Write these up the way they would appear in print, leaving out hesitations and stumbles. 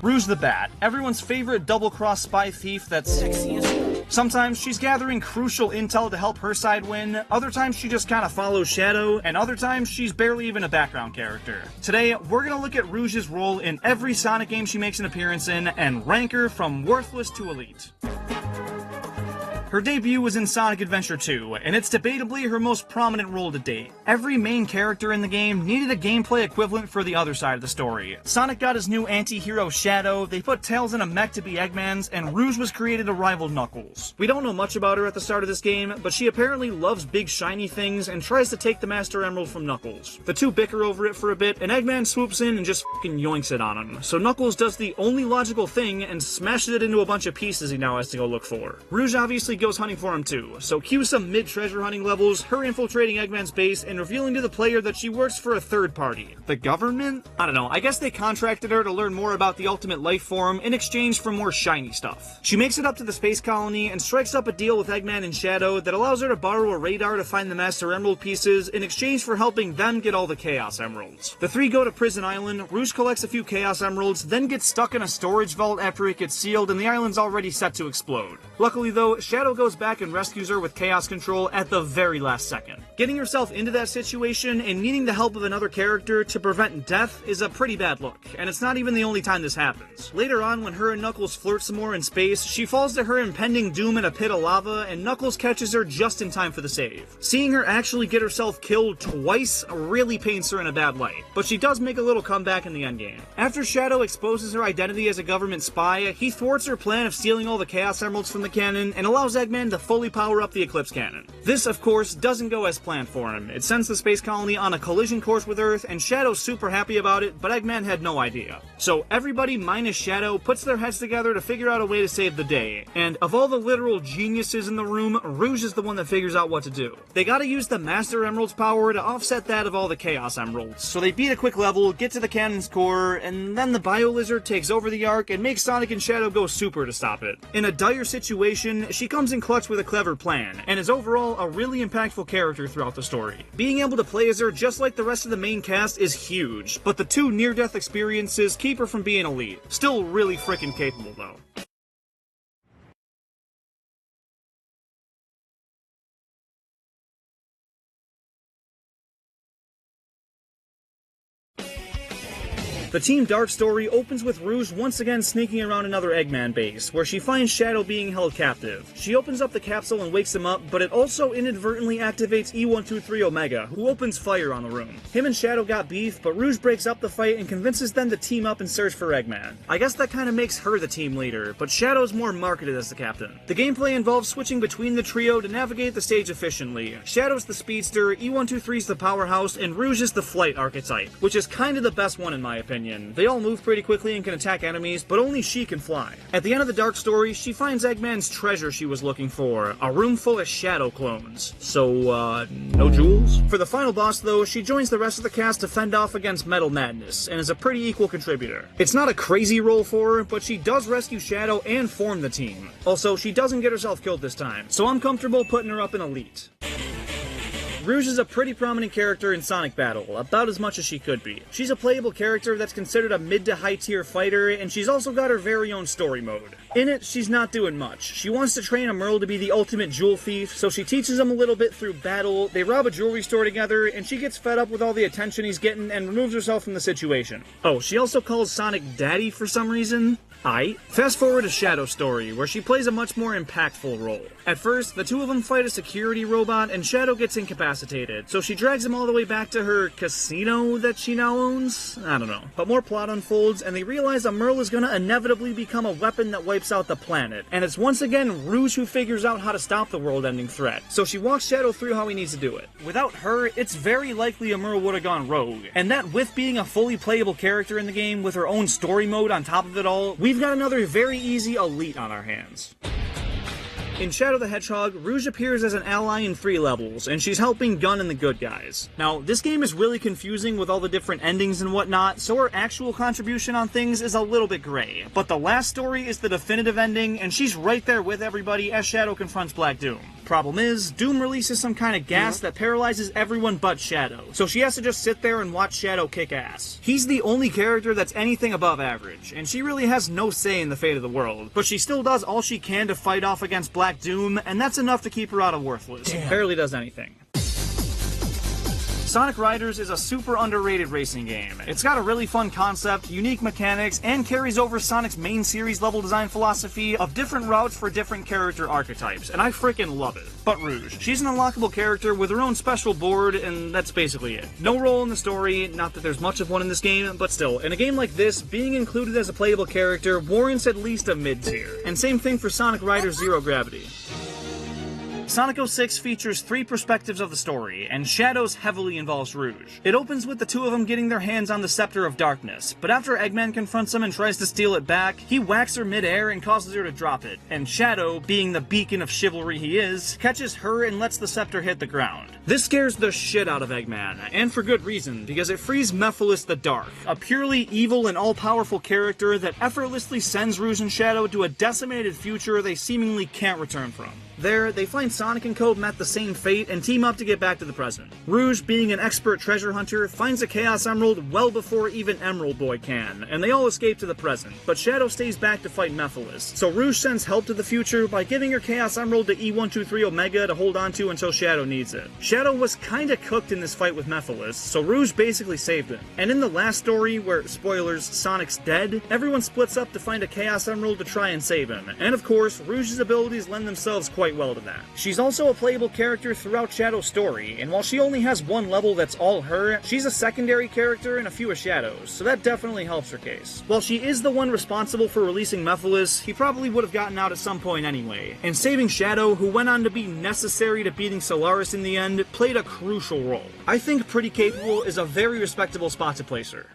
Rouge the Bat, everyone's favorite double-cross spy thief that's sexy as hell. Sometimes she's gathering crucial intel to help her side win, other times she just kinda follows Shadow, and other times she's barely even a background character. Today, we're gonna look at Rouge's role in every Sonic game she makes an appearance in, and rank her from worthless to elite. Her debut was in Sonic Adventure 2, and it's debatably her most prominent role to date. Every main character in the game needed a gameplay equivalent for the other side of the story. Sonic got his new anti-hero Shadow, they put Tails in a mech to be Eggman's, and Rouge was created to rival Knuckles. We don't know much about her at the start of this game, but she apparently loves big shiny things and tries to take the Master Emerald from Knuckles. The two bicker over it for a bit, and Eggman swoops in and just fucking yoinks it on him. So Knuckles does the only logical thing and smashes it into a bunch of pieces he now has to go look for. Rouge obviously goes hunting for him too, so cue some mid-treasure hunting levels, her infiltrating Eggman's base, and revealing to the player that she works for a third party. The government? I don't know, I guess they contracted her to learn more about the ultimate life form in exchange for more shiny stuff. She makes it up to the space colony and strikes up a deal with Eggman and Shadow that allows her to borrow a radar to find the Master Emerald pieces in exchange for helping them get all the Chaos Emeralds. The three go to Prison Island, Rouge collects a few Chaos Emeralds, then gets stuck in a storage vault after it gets sealed and the island's already set to explode. Luckily though, Shadow goes back and rescues her with Chaos Control at the very last second. Getting herself into that situation and needing the help of another character to prevent death is a pretty bad look, and it's not even the only time this happens. Later on, when her and Knuckles flirt some more in space, she falls to her impending doom in a pit of lava, and Knuckles catches her just in time for the save. Seeing her actually get herself killed twice really paints her in a bad light, but she does make a little comeback in the endgame. After Shadow exposes her identity as a government spy, he thwarts her plan of stealing all the Chaos Emeralds from the cannon and allows Eggman to fully power up the Eclipse Cannon. This, of course, doesn't go as planned for him. It sends the space colony on a collision course with Earth, and Shadow's super happy about it, but Eggman had no idea. So everybody minus Shadow puts their heads together to figure out a way to save the day, and of all the literal geniuses in the room, Rouge is the one that figures out what to do. They gotta use the Master Emerald's power to offset that of all the Chaos Emeralds, so they beat a quick level, get to the cannon's core, and then the Bio Lizard takes over the arc and makes Sonic and Shadow go super to stop it. In a dire situation, she comes in clutch with a clever plan, and is overall a really impactful character throughout the story. Being able to play as her just like the rest of the main cast is huge, but the two near-death experiences keep her from being elite. Still really freaking capable though. The Team Dark story opens with Rouge once again sneaking around another Eggman base, where she finds Shadow being held captive. She opens up the capsule and wakes him up, but it also inadvertently activates E123 Omega, who opens fire on the room. Him and Shadow got beef, but Rouge breaks up the fight and convinces them to team up and search for Eggman. I guess that kinda makes her the team leader, but Shadow's more marketed as the captain. The gameplay involves switching between the trio to navigate the stage efficiently. Shadow's the speedster, E123's the powerhouse, and Rouge is the flight archetype, which is kinda the best one in my opinion. They all move pretty quickly and can attack enemies, but only she can fly. At the end of the Dark story, she finds Eggman's treasure she was looking for, a room full of Shadow clones. So, no jewels? For the final boss though, she joins the rest of the cast to fend off against Metal Madness, and is a pretty equal contributor. It's not a crazy role for her, but she does rescue Shadow and form the team. Also, she doesn't get herself killed this time, so I'm comfortable putting her up in Elite. Rouge is a pretty prominent character in Sonic Battle, about as much as she could be. She's a playable character that's considered a mid to high tier fighter, and she's also got her very own story mode. In it, she's not doing much. She wants to train a Merle to be the ultimate jewel thief, so she teaches him a little bit through battle, they rob a jewelry store together, and she gets fed up with all the attention he's getting and removes herself from the situation. Oh, she also calls Sonic Daddy for some reason? Fast forward to Shadow's story, where she plays a much more impactful role. At first, the two of them fight a security robot, and Shadow gets incapacitated, so she drags him all the way back to her casino that she now owns? I don't know. But more plot unfolds, and they realize a Merle is gonna inevitably become a weapon that wipes out the planet, and it's once again Rouge who figures out how to stop the world-ending threat, so she walks Shadow through how he needs to do it. Without her, it's very likely a Merle would have gone rogue, and that with being a fully playable character in the game with her own story mode on top of it all, we've got another very easy Elite on our hands. In Shadow the Hedgehog, Rouge appears as an ally in 3 levels, and she's helping Gun and the good guys. Now, this game is really confusing with all the different endings and whatnot, so her actual contribution on things is a little bit gray. But the last story is the definitive ending, and she's right there with everybody as Shadow confronts Black Doom. Problem is, Doom releases some kind of gas that paralyzes everyone but Shadow, so she has to just sit there and watch Shadow kick ass. He's the only character that's anything above average, and she really has no say in the fate of the world, but she still does all she can to fight off against Black Doom, and that's enough to keep her out of Worthless. Damn. Barely does anything. Sonic Riders is a super underrated racing game. It's got a really fun concept, unique mechanics, and carries over Sonic's main series level design philosophy of different routes for different character archetypes, and I freaking love it. But Rouge. She's an unlockable character with her own special board, and that's basically it. No role in the story, not that there's much of one in this game, but still, in a game like this, being included as a playable character warrants at least a mid-tier. And same thing for Sonic Riders Zero Gravity. Sonic 06 features 3 perspectives of the story, and Shadows heavily involves Rouge. It opens with the two of them getting their hands on the Scepter of Darkness, but after Eggman confronts him and tries to steal it back, he whacks her mid-air and causes her to drop it, and Shadow, being the beacon of chivalry he is, catches her and lets the scepter hit the ground. This scares the shit out of Eggman, and for good reason, because it frees Mephiles the Dark, a purely evil and all-powerful character that effortlessly sends Rouge and Shadow to a decimated future they seemingly can't return from. There, they find Sonic and Co. met the same fate and team up to get back to the present. Rouge, being an expert treasure hunter, finds a Chaos Emerald well before even Emerald Boy can, and they all escape to the present, but Shadow stays back to fight Mephiles. So Rouge sends help to the future by giving her Chaos Emerald to E123 Omega to hold onto until Shadow needs it. Shadow was kinda cooked in this fight with Mephiles, so Rouge basically saved him. And in the last story, where, spoilers, Sonic's dead, everyone splits up to find a Chaos Emerald to try and save him, and of course, Rouge's abilities lend themselves quite well to that. She's also a playable character throughout Shadow's story, and while she only has one level that's all her, she's a secondary character in a few of Shadow's, so that definitely helps her case. While she is the one responsible for releasing Mephiles, he probably would have gotten out at some point anyway, and saving Shadow, who went on to be necessary to beating Solaris in the end, played a crucial role. I think Pretty Capable is a very respectable spot to place her.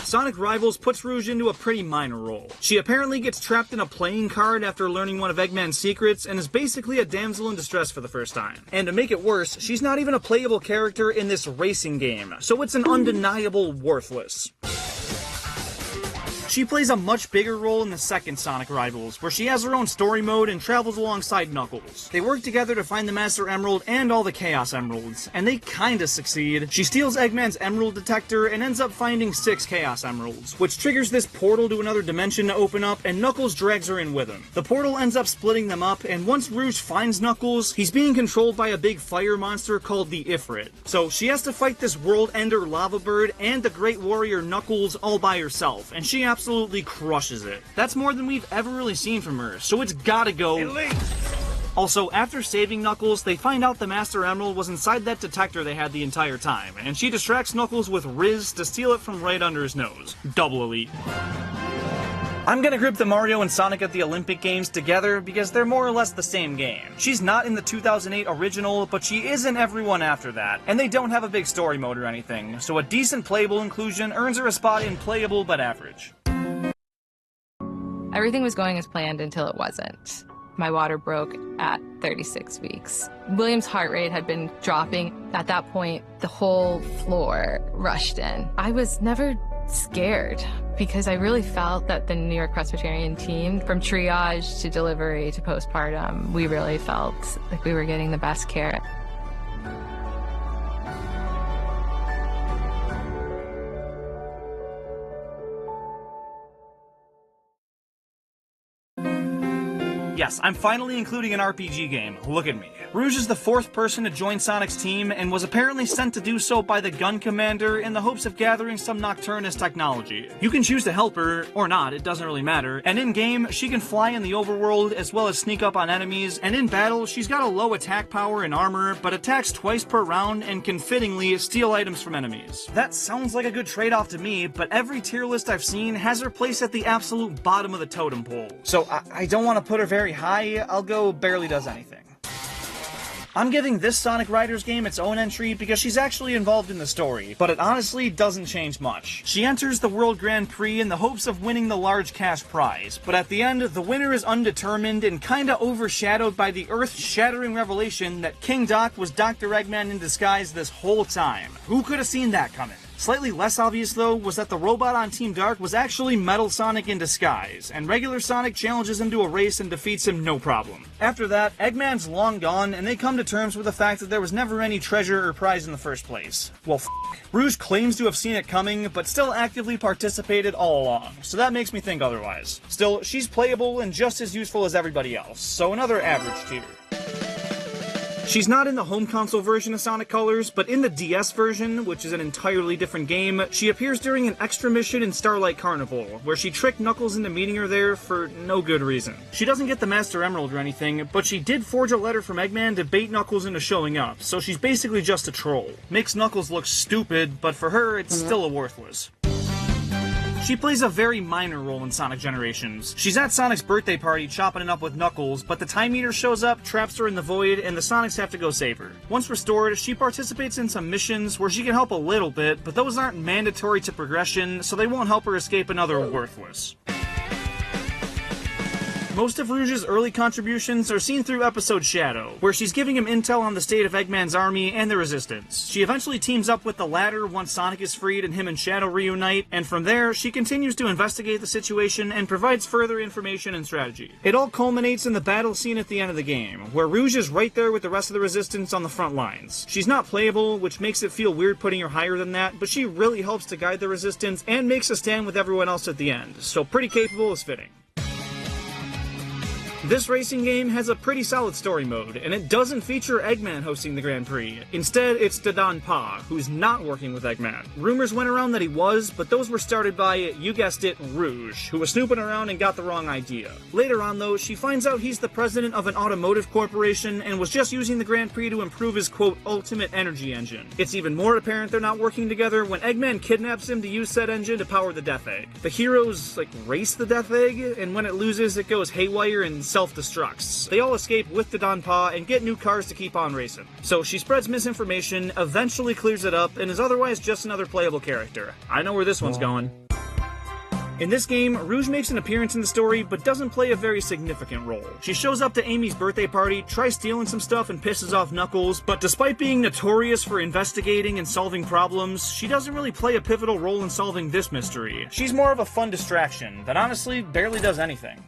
Sonic Rivals puts Rouge into a pretty minor role. She apparently gets trapped in a playing card after learning one of Eggman's secrets, and is basically a damsel in distress for the first time. And to make it worse, she's not even a playable character in this racing game, so it's an undeniable worthless. She plays a much bigger role in the second Sonic Rivals, where she has her own story mode and travels alongside Knuckles. They work together to find the Master Emerald and all the Chaos Emeralds, and they kinda succeed. She steals Eggman's Emerald Detector and ends up finding 6 Chaos Emeralds, which triggers this portal to another dimension to open up, and Knuckles drags her in with him. The portal ends up splitting them up, and once Rouge finds Knuckles, he's being controlled by a big fire monster called the Ifrit. So she has to fight this World Ender Lava Bird and the Great Warrior Knuckles all by herself, and she absolutely crushes it. That's more than we've ever really seen from her, so it's gotta go elite. Also, after saving Knuckles, they find out the Master Emerald was inside that detector they had the entire time, and she distracts Knuckles with Riz to steal it from right under his nose. Double elite. I'm gonna group the Mario and Sonic at the Olympic Games together because they're more or less the same game. She's not in the 2008 original, but she is in everyone after that, and they don't have a big story mode or anything, so a decent playable inclusion earns her a spot in playable but average. Everything was going as planned until it wasn't. My water broke at 36 weeks. William's heart rate had been dropping. At that point, the whole floor rushed in. I was never scared because I really felt that the New York Presbyterian team, from triage to delivery to postpartum, we really felt like we were getting the best care. Yes, I'm finally including an RPG game. Look at me. Rouge is the 4th person to join Sonic's team, and was apparently sent to do so by the gun commander in the hopes of gathering some Nocturnus technology. You can choose to help her, or not, it doesn't really matter, and in-game, she can fly in the overworld as well as sneak up on enemies, and in battle, she's got a low attack power and armor, but attacks twice per round and can fittingly steal items from enemies. That sounds like a good trade-off to me, but every tier list I've seen has her placed at the absolute bottom of the totem pole. So I don't want to put her very high, I'll go barely does anything. I'm giving this Sonic Riders game its own entry because she's actually involved in the story, but it honestly doesn't change much. She enters the World Grand Prix in the hopes of winning the large cash prize, but at the end, the winner is undetermined and kinda overshadowed by the earth-shattering revelation that King Doc was Dr. Eggman in disguise this whole time. Who could have seen that coming? Slightly less obvious though was that the robot on Team Dark was actually Metal Sonic in disguise, and regular Sonic challenges him to a race and defeats him no problem. After that, Eggman's long gone, and they come to terms with the fact that there was never any treasure or prize in the first place. Well, Rouge claims to have seen it coming, but still actively participated all along, so that makes me think otherwise. Still, she's playable and just as useful as everybody else, so another average tier. She's not in the home console version of Sonic Colors, but in the DS version, which is an entirely different game, she appears during an extra mission in Starlight Carnival, where she tricked Knuckles into meeting her there for no good reason. She doesn't get the Master Emerald or anything, but she did forge a letter from Eggman to bait Knuckles into showing up, so she's basically just a troll. Makes Knuckles look stupid, but for her, it's still a worthless. She plays a very minor role in Sonic Generations. She's at Sonic's birthday party chopping it up with Knuckles, but the Time Eater shows up, traps her in the void, and the Sonics have to go save her. Once restored, she participates in some missions where she can help a little bit, but those aren't mandatory to progression, so they won't help her escape another worthless. Most of Rouge's early contributions are seen through episode Shadow, where she's giving him intel on the state of Eggman's army and the Resistance. She eventually teams up with the latter once Sonic is freed and him and Shadow reunite, and from there, she continues to investigate the situation and provides further information and strategy. It all culminates in the battle scene at the end of the game, where Rouge is right there with the rest of the Resistance on the front lines. She's not playable, which makes it feel weird putting her higher than that, but she really helps to guide the Resistance and makes a stand with everyone else at the end, so pretty capable is fitting. This racing game has a pretty solid story mode, and it doesn't feature Eggman hosting the Grand Prix. Instead, it's Dadan-Pa, who's not working with Eggman. Rumors went around that he was, but those were started by, you guessed it, Rouge, who was snooping around and got the wrong idea. Later on, though, she finds out he's the president of an automotive corporation and was just using the Grand Prix to improve his, quote, ultimate energy engine. It's even more apparent they're not working together when Eggman kidnaps him to use said engine to power the Death Egg. The heroes, race the Death Egg, and when it loses, it goes haywire and self-destructs. They all escape with Dadan-Pa and get new cars to keep on racing. So she spreads misinformation, eventually clears it up, and is otherwise just another playable character. I know where this one's going. In this game, Rouge makes an appearance in the story, but doesn't play a very significant role. She shows up to Amy's birthday party, tries stealing some stuff, and pisses off Knuckles, but despite being notorious for investigating and solving problems, she doesn't really play a pivotal role in solving this mystery. She's more of a fun distraction that honestly barely does anything.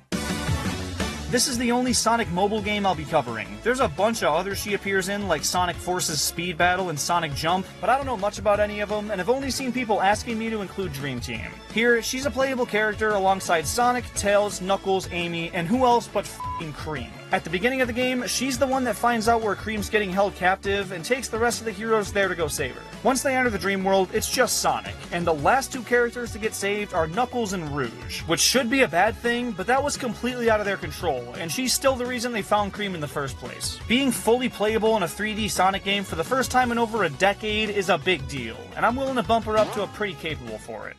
This is the only Sonic mobile game I'll be covering. There's a bunch of others she appears in, like Sonic Forces Speed Battle and Sonic Jump, but I don't know much about any of them, and have only seen people asking me to include Dream Team. Here, she's a playable character alongside Sonic, Tails, Knuckles, Amy, and who else but f***ing Cream. At the beginning of the game, she's the one that finds out where Cream's getting held captive and takes the rest of the heroes there to go save her. Once they enter the dream world, it's just Sonic, and the last two characters to get saved are Knuckles and Rouge, which should be a bad thing, but that was completely out of their control, and she's still the reason they found Cream in the first place. Being fully playable in a 3D Sonic game for the first time in over a decade is a big deal, and I'm willing to bump her up to a pretty capable for it.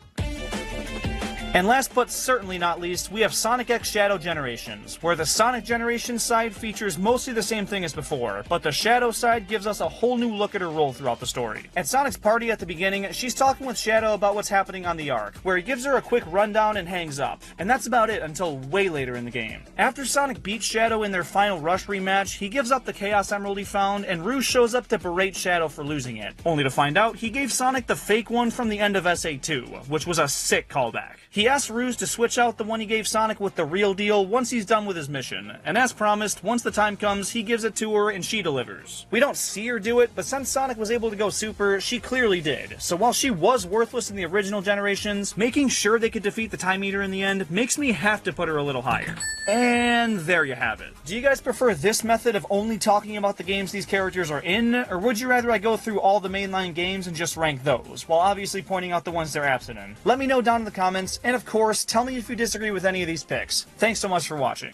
And last but certainly not least, we have Sonic X Shadow Generations, where the Sonic Generations side features mostly the same thing as before, but the Shadow side gives us a whole new look at her role throughout the story. At Sonic's party at the beginning, she's talking with Shadow about what's happening on the Ark, where he gives her a quick rundown and hangs up, and that's about it until way later in the game. After Sonic beats Shadow in their final Rush rematch, he gives up the Chaos Emerald he found, and Rouge shows up to berate Shadow for losing it, only to find out he gave Sonic the fake one from the end of SA2, which was a sick callback. He asks Rouge to switch out the one he gave Sonic with the real deal once he's done with his mission, and as promised, once the time comes, he gives it to her and she delivers. We don't see her do it, but since Sonic was able to go super, she clearly did. So while she was worthless in the original generations, making sure they could defeat the Time Eater in the end makes me have to put her a little higher. And there you have it. Do you guys prefer this method of only talking about the games these characters are in, or would you rather I go through all the mainline games and just rank those, while obviously pointing out the ones they're absent in? Let me know down in the comments, and of course, tell me if you disagree with any of these picks. Thanks so much for watching.